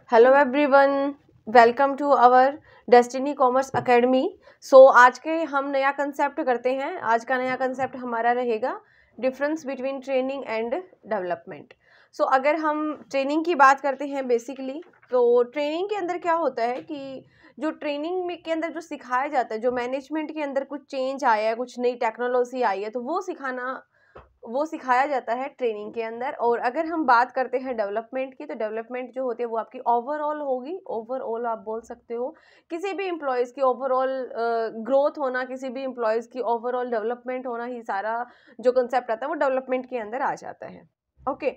Hello everyone, welcome to our Destiny Commerce Academy. आज के हम नया कंसेप्ट करते हैं। आज का नया कंसेप्ट हमारा रहेगा difference between training and development. अगर हम ट्रेनिंग की बात करते हैं बेसिकली, तो ट्रेनिंग के अंदर क्या होता है कि जो ट्रेनिंग में के अंदर जो सिखाया जाता है, जो मैनेजमेंट के अंदर कुछ चेंज आया है, कुछ नई टेक्नोलॉजी आई है, तो वो सिखाया जाता है ट्रेनिंग के अंदर। और अगर हम बात करते हैं डेवलपमेंट की, तो डेवलपमेंट जो होती है वो आपकी ओवरऑल होगी। ओवरऑल आप बोल सकते हो किसी भी एम्प्लॉयज़ की ओवरऑल ग्रोथ होना, किसी भी एम्प्लॉयज़ की ओवरऑल डेवलपमेंट होना, ही सारा जो कंसेप्ट आता है वो डेवलपमेंट के अंदर आ जाता है। ओके,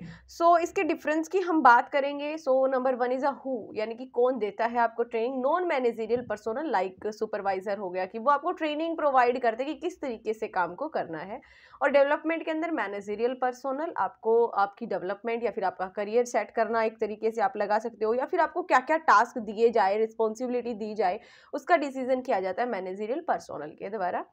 इसके डिफरेंस की हम बात करेंगे। Number one is a who, यानी कि कौन देता है आपको training. Non managerial personnel like supervisor हो गया, कि वो आपको ट्रेनिंग प्रोवाइड करते हैं कि किस तरीके से काम को करना है। और डेवलपमेंट के अंदर मैनेजरियल पर्सोनल आपको आपकी डेवलपमेंट या फिर आपका करियर सेट करना, एक तरीके से आप लगा सकते हो, या फिर आपको क्या क्या टास्क दिए जाए, रिस्पॉन्सिबिलिटी दी जाए, उसका डिसीजन किया जाता है मैनेजरियल पर्सोनल के द्वारा।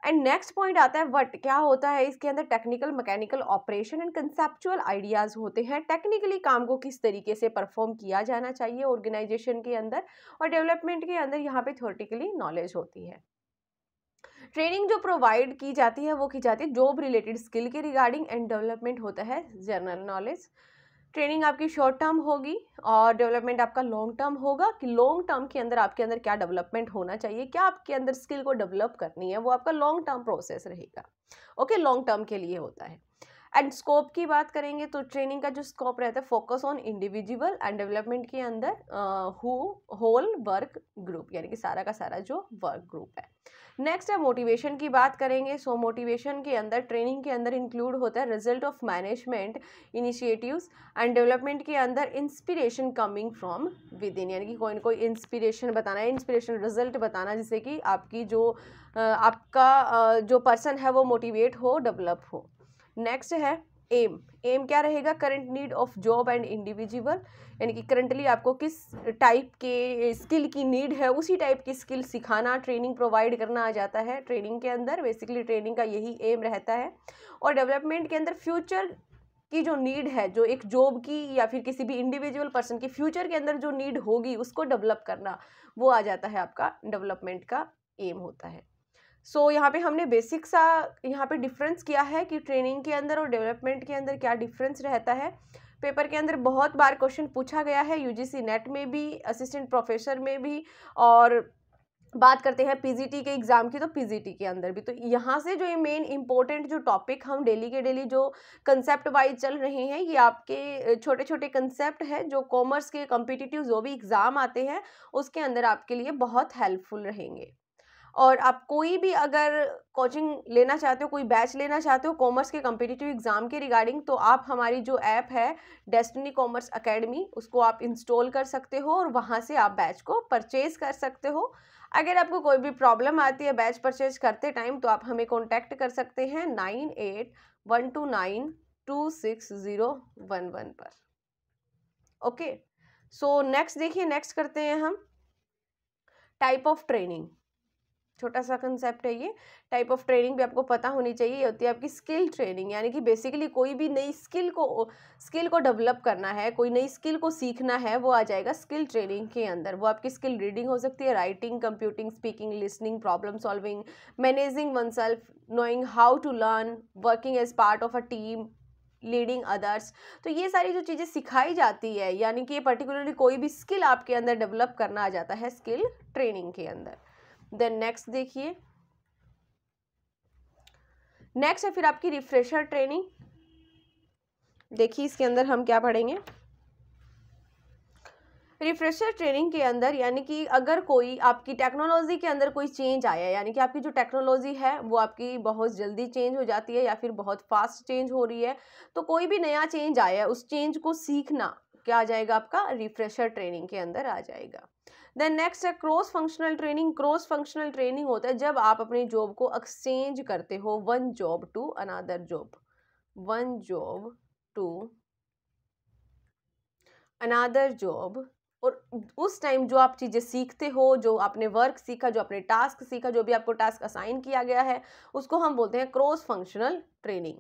एंड नेक्स्ट पॉइंट आता है व्हाट। क्या होता है इसके अंदर? Technical, mechanical, operation and conceptual ideas होते हैं। टेक्निकली काम को किस तरीके से परफॉर्म किया जाना चाहिए ऑर्गेनाइजेशन के अंदर। और डेवलपमेंट के अंदर यहाँ पे थ्योरेटिकली नॉलेज होती है। ट्रेनिंग जो प्रोवाइड की जाती है वो की जाती है जॉब रिलेटेड स्किल के रिगार्डिंग, एंड डेवलपमेंट होता है जनरल नॉलेज। ट्रेनिंग आपकी शॉर्ट टर्म होगी और डेवलपमेंट आपका लॉन्ग टर्म होगा, कि लॉन्ग टर्म के अंदर आपके अंदर क्या डेवलपमेंट होना चाहिए, क्या आपके अंदर स्किल को डेवलप करनी है, वो आपका लॉन्ग टर्म प्रोसेस रहेगा। ओके, लॉन्ग टर्म के लिए होता है। एंड स्कोप की बात करेंगे तो ट्रेनिंग का जो स्कोप रहता है, focus on individual, and development के अंदर होल वर्क ग्रुप, यानी कि सारा का सारा जो वर्क ग्रुप है। नेक्स्ट है मोटिवेशन की बात करेंगे। मोटिवेशन के अंदर ट्रेनिंग के अंदर इंक्लूड होता है result of management initiatives, and development के अंदर inspiration coming from with in, यानी कि कोई ना कोई इंस्पिरेशन बताना है, इंस्पिरेशन रिजल्ट बताना, जिससे कि आपकी आपका जो पर्सन है वो मोटिवेट हो, डेवलप हो। नेक्स्ट है एम। एम क्या रहेगा? Current need of job and individual, यानी कि करंटली आपको किस टाइप के स्किल की नीड है, उसी टाइप की स्किल सिखाना, ट्रेनिंग प्रोवाइड करना आ जाता है ट्रेनिंग के अंदर। बेसिकली ट्रेनिंग का यही एम रहता है। और डेवलपमेंट के अंदर फ्यूचर की जो नीड है, जो एक जॉब की या फिर किसी भी इंडिविजुअल पर्सन की फ्यूचर के अंदर जो नीड होगी, उसको डेवलप करना, वो आ जाता है आपका डेवलपमेंट का एम होता है। यहाँ पे हमने बेसिक सा यहाँ पे डिफरेंस किया है कि ट्रेनिंग के अंदर और डेवलपमेंट के अंदर क्या डिफरेंस रहता है। पेपर के अंदर बहुत बार क्वेश्चन पूछा गया है, यूजीसी नेट में भी, असिस्टेंट प्रोफेसर में भी, और बात करते हैं पीजीटी के एग्जाम की, तो पीजीटी के अंदर भी। तो यहाँ से जो ये मेन इंपॉर्टेंट जो टॉपिक हम डेली के डेली जो कंसेप्ट वाइज चल रहे हैं, ये आपके छोटे छोटे कंसेप्ट है जो कॉमर्स के कॉम्पिटिटिव जो भी एग्जाम आते हैं उसके अंदर आपके लिए बहुत हेल्पफुल रहेंगे। और आप कोई भी अगर कोचिंग लेना चाहते हो, कोई बैच लेना चाहते हो कॉमर्स के कॉम्पिटिटिव एग्जाम के रिगार्डिंग, तो आप हमारी जो ऐप है डेस्टिनी कॉमर्स एकेडमी, उसको आप इंस्टॉल कर सकते हो और वहाँ से आप बैच को परचेज कर सकते हो। अगर आपको कोई भी प्रॉब्लम आती है बैच परचेज करते टाइम, तो आप हमें कॉन्टैक्ट कर सकते हैं 9812926011 पर। ओके, नेक्स्ट देखिए, नेक्स्ट करते हैं हम टाइप ऑफ ट्रेनिंग। छोटा सा कंसेप्ट है ये। टाइप ऑफ ट्रेनिंग भी आपको पता होनी चाहिए। ये होती है आपकी स्किल ट्रेनिंग, यानी कि बेसिकली कोई भी नई स्किल को डेवलप करना है, कोई नई स्किल को सीखना है, वो आ जाएगा स्किल ट्रेनिंग के अंदर। वो आपकी स्किल रीडिंग हो सकती है, writing, computing, speaking, listening, problem solving, managing oneself, knowing how to learn, working as part of a team, leading others. तो ये सारी जो चीज़ें सिखाई जाती है, यानी कि ये पर्टिकुलरली कोई भी स्किल आपके अंदर डेवलप करना आ जाता है स्किल ट्रेनिंग के अंदर। देन नेक्स्ट देखिए, नेक्स्ट है फिर आपकी रिफ्रेशर ट्रेनिंग। देखिए इसके अंदर हम क्या पढ़ेंगे। रिफ्रेशर ट्रेनिंग के अंदर, यानी कि अगर कोई आपकी टेक्नोलॉजी के अंदर कोई चेंज आया, यानी कि आपकी जो टेक्नोलॉजी है वो आपकी बहुत जल्दी चेंज हो जाती है या फिर बहुत फास्ट चेंज हो रही है, तो कोई भी नया चेंज आया, उस चेंज को सीखना क्या आ जाएगा? आपका रिफ्रेशर ट्रेनिंग के अंदर आ जाएगा। देन नेक्स्ट है cross functional training. Cross functional training होता है जब आप अपनी जॉब को एक्सचेंज करते हो, one job to another job, one job to another job. और उस टाइम जो आप चीज़ें सीखते हो, जो आपने वर्क सीखा, जो आपने टास्क सीखा, जो भी आपको टास्क असाइन किया गया है, उसको हम बोलते हैं क्रॉस फंक्शनल ट्रेनिंग।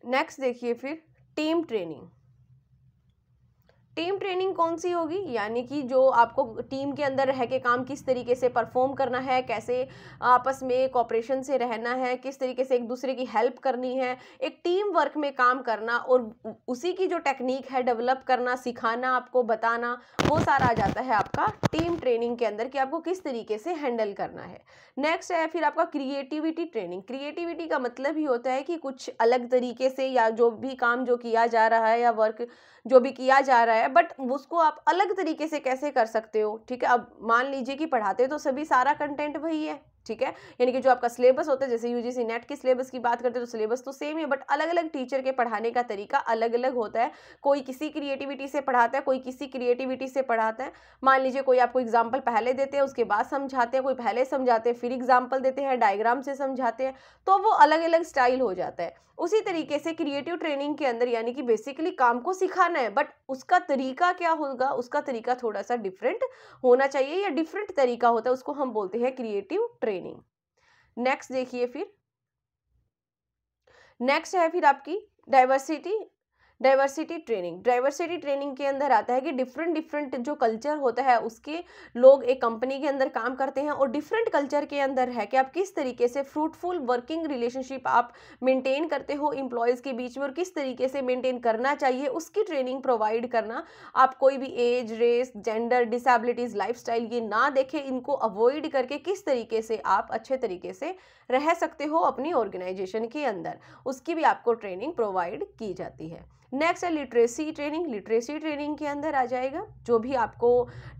नेक्स्ट देखिए फिर टीम ट्रेनिंग। टीम ट्रेनिंग कौन सी होगी, यानी कि जो आपको टीम के अंदर रह के काम किस तरीके से परफॉर्म करना है, कैसे आपस में कोऑपरेशन से रहना है, किस तरीके से एक दूसरे की हेल्प करनी है, एक टीम वर्क में काम करना, और उसी की जो टेक्निक है डेवलप करना, सिखाना, आपको बताना, वो सारा आ जाता है आपका टीम ट्रेनिंग के अंदर कि आपको किस तरीके से हैंडल करना है। नेक्स्ट है फिर आपका क्रिएटिविटी ट्रेनिंग। क्रिएटिविटी का मतलब ही होता है कि कुछ अलग तरीके से, या जो भी काम जो किया जा रहा है या वर्क जो भी किया जा रहा है, बट उसको आप अलग तरीके से कैसे कर सकते हो। ठीक है, अब मान लीजिए कि पढ़ाते तो सभी सारा कंटेंट वही है, ठीक है, यानी कि जो आपका सिलेबस होता है, जैसे यूजीसी नेट की सिलेबस की बात करते हैं तो सिलेबस तो सेम है, बट अलग अलग टीचर के पढ़ाने का तरीका अलग अलग होता है। कोई किसी क्रिएटिविटी से पढ़ाता है, कोई किसी क्रिएटिविटी से पढ़ाता है। मान लीजिए कोई आपको एग्जाम्पल पहले देते हैं, उसके बाद समझाते हैं, कोई पहले समझाते हैं फिर एग्जाम्पल देते हैं, डायग्राम से समझाते हैं, तो वो अलग अलग स्टाइल हो जाता है। उसी तरीके से क्रिएटिव ट्रेनिंग के अंदर यानी कि बेसिकली काम को सिखाना है, बट उसका तरीका क्या होगा, उसका तरीका थोड़ा सा डिफरेंट होना चाहिए, या डिफरेंट तरीका होता है, उसको हम बोलते हैं क्रिएटिव ट्रेनिंग। नेक्स्ट देखिए फिर, नेक्स्ट है फिर आपकी डाइवर्सिटी ट्रेनिंग। डाइवर्सिटी ट्रेनिंग के अंदर आता है कि डिफरेंट डिफरेंट जो कल्चर होता है उसके लोग एक कंपनी के अंदर काम करते हैं, और डिफरेंट कल्चर के अंदर है कि आप किस तरीके से फ्रूटफुल वर्किंग रिलेशनशिप आप मेंटेन करते हो एम्प्लॉयज़ के बीच में, और किस तरीके से मेंटेन करना चाहिए उसकी ट्रेनिंग प्रोवाइड करना। आप कोई भी age, race, gender, disabilities, lifestyle ये ना देखें, इनको अवॉइड करके किस तरीके से आप अच्छे तरीके से रह सकते हो अपनी ऑर्गेनाइजेशन के अंदर, उसकी भी आपको ट्रेनिंग प्रोवाइड की जाती है। नेक्स्ट है लिटरेसी ट्रेनिंग। लिटरेसी ट्रेनिंग के अंदर आ जाएगा जो भी आपको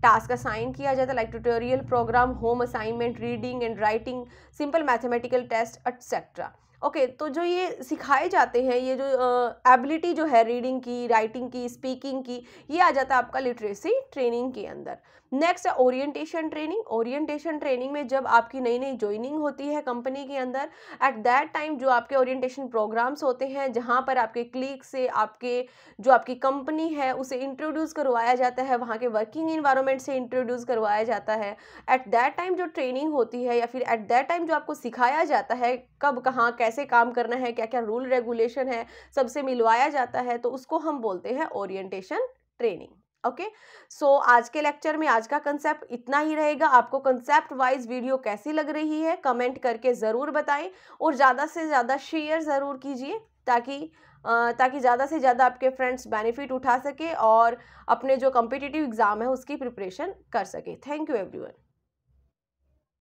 टास्क असाइन किया जाता है, like tutorial program, home assignment, reading and writing, simple mathematical test etcetera. Okay, तो जो ये सिखाए जाते हैं, ये जो एबिलिटी जो है रीडिंग की, राइटिंग की, स्पीकिंग की, ये आ जाता है आपका लिटरेसी ट्रेनिंग के अंदर। नेक्स्ट है ओरिएंटेशन ट्रेनिंग। ओरिएंटेशन ट्रेनिंग में जब आपकी नई नई ज्वाइनिंग होती है कंपनी के अंदर, एट दैट टाइम जो आपके ओरिएंटेशन प्रोग्राम्स होते हैं, जहाँ पर आपके क्लीग से आपके जो आपकी कंपनी है उसे इंट्रोड्यूस करवाया जाता है, वहाँ के वर्किंग इन्वायरमेंट से इंट्रोड्यूस करवाया जाता है। एट दैट टाइम जो ट्रेनिंग होती है, या फिर एट दैट टाइम जो आपको सिखाया जाता है कब कहाँ कैसे काम करना है, क्या क्या रूल रेगुलेशन है, सबसे मिलवाया जाता है, तो उसको हम बोलते हैं ओरिएंटेशन ट्रेनिंग। ओके, सो आज के लेक्चर में आज का कंसेप्ट इतना ही रहेगा। आपको कंसेप्ट वाइज वीडियो कैसी लग रही है कमेंट करके ज़रूर बताएं, और ज़्यादा से ज़्यादा शेयर ज़रूर कीजिए ताकि ज़्यादा से ज़्यादा आपके फ्रेंड्स बेनिफिट उठा सके और अपने जो कॉम्पिटिटिव एग्ज़ाम है उसकी प्रिपरेशन कर सके। Thank you everyone.